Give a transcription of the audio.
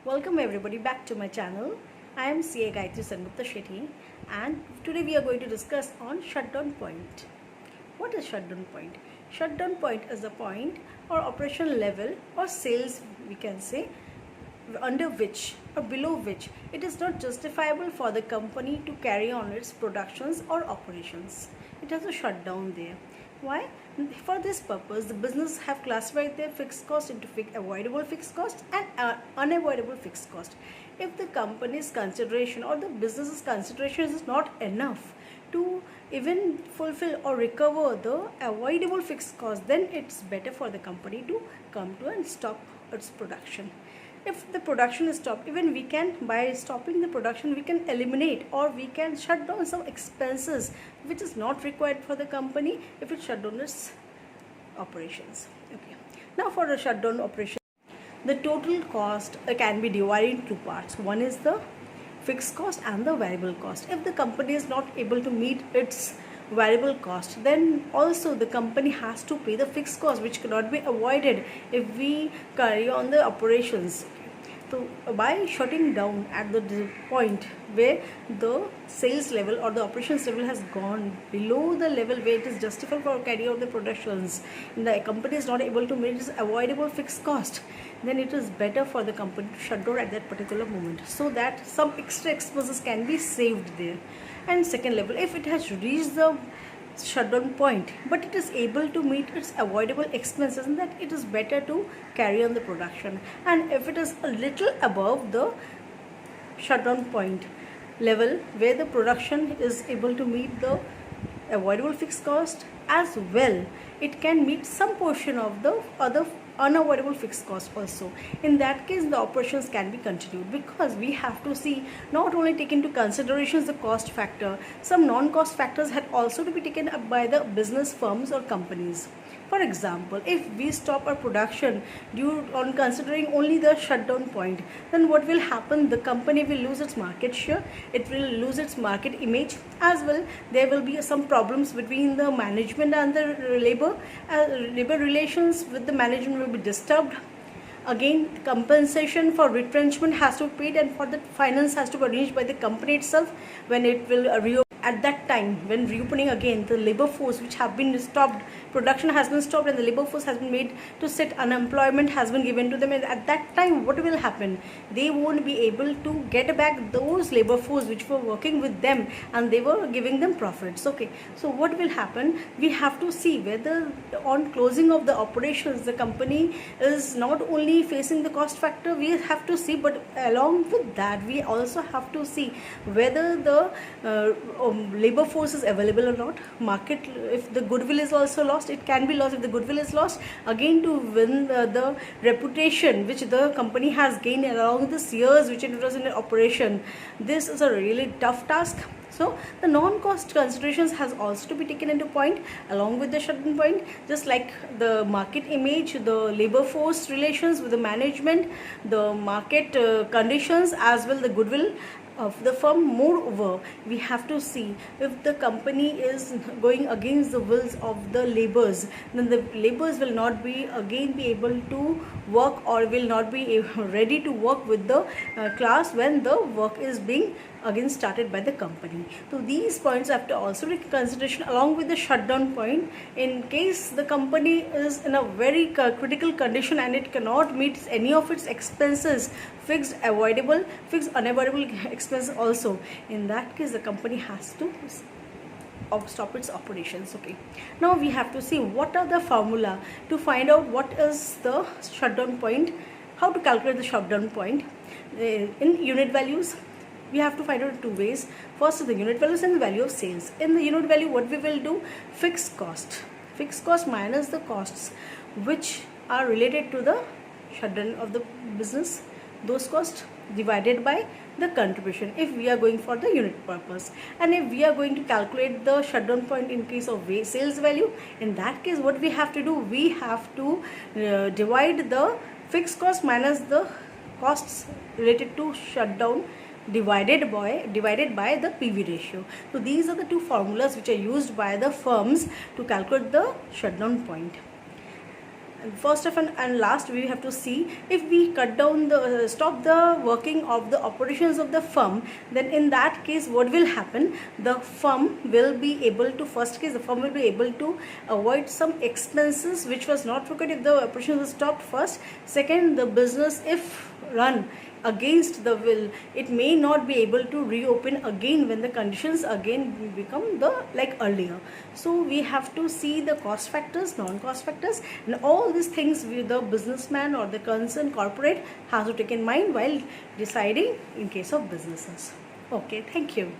Welcome everybody back to my channel. I am CA Gayatri Sengupta Shetty and today we are going to discuss on shutdown point. What is shutdown point? Shutdown point is a point or operation level or sales, we can say, under which or below which it is not justifiable for the company to carry on its productions or operations. It has a shutdown there. Why? For this purpose, the business have classified their fixed cost into avoidable fixed cost and unavoidable fixed cost. If the company's consideration or the business's consideration is not enough to even fulfill or recover the avoidable fixed cost, then it's better for the company to come to and stop its production. If the production is stopped, even we can, by stopping the production, we can eliminate or we can shut down some expenses which is not required for the company if it shut down its operations. Okay. Now for the shutdown operation, the total cost can be divided in two parts. One is the fixed cost and the variable cost. If the company is not able to meet its variable cost, then also the company has to pay the fixed cost, which cannot be avoided if we carry on the operations. So by shutting down at the point where the sales level or the operations level has gone below the level where it is justified for carry out the productions, the company is not able to meet its avoidable fixed cost, then it is better for the company to shut down at that particular moment so that some extra expenses can be saved there. And second level, if it has reached the shutdown point but it is able to meet its avoidable expenses, and that it is better to carry on the production. And if it is a little above the shutdown point level where the production is able to meet the avoidable fixed cost as well, it can meet some portion of the other unavoidable fixed cost also. In that case, the operations can be continued, because we have to see, not only take into considerations the cost factor, some non-cost factors had also to be taken up by the business firms or companies. For example, if we stop our production due on considering only the shutdown point, then what will happen? The company will lose its market share, it will lose its market image as well. There will be some problems between the management and the labor relations with the management will be disturbed. Again, compensation for retrenchment has to be paid, and for the finance has to be arranged by the company itself when it will reopen. At that time, when reopening again, the labor force which have been stopped, production has been stopped and the labor force has been made to sit, unemployment has been given to them, and at that time what will happen? They won't be able to get back those labor force which were working with them and they were giving them profits. Okay, so what will happen? We have to see whether on closing of the operations the company is not only facing the cost factor, we have to see, but along with that we also have to see whether the labor force is available or not. Market, if the goodwill is also lost, it can be lost. If the goodwill is lost, again to win the reputation which the company has gained along this years which it was in operation, this is a really tough task. So the non-cost considerations has also to be taken into point along with the shutdown point, just like the market image, the labor force relations with the management, the market conditions, as well the goodwill of the firm. Moreover, we have to see if the company is going against the wills of the laborers, then the laborers will not be able to work or will not be ready to work with the class when the work is being again started by the company. So these points have to also take consideration along with the shutdown point. In case the company is in a very critical condition and it cannot meet any of its expenses, fixed, avoidable, fixed, unavoidable expenses also, in that case the company has to stop its operations. Okay, now we have to see what are the formula to find out what is the shutdown point, how to calculate the shutdown point. In unit values, we have to find out two ways. First is the unit values and the value of sales. In the unit value, what we will do? Fixed cost minus the costs which are related to the shutdown of the business, those costs divided by the contribution if we are going for the unit purpose. And if we are going to calculate the shutdown point in case of sales value, in that case what we have to do? We have to divide the fixed cost minus the costs related to shutdown divided by the PV ratio. So these are the two formulas which are used by the firms to calculate the shutdown point. And first of and last, we have to see if we cut down the stop the working of the operations of the firm, then in that case what will happen? The firm will be able to, first case, the firm will be able to avoid some expenses which was not required if the operations was stopped first. Second, the business, if run against the will, it may not be able to reopen again when the conditions again become the like earlier. So we have to see the cost factors, non-cost factors, and all these things with the businessman or the concerned corporate has to take in mind while deciding in case of businesses. Okay, thank you.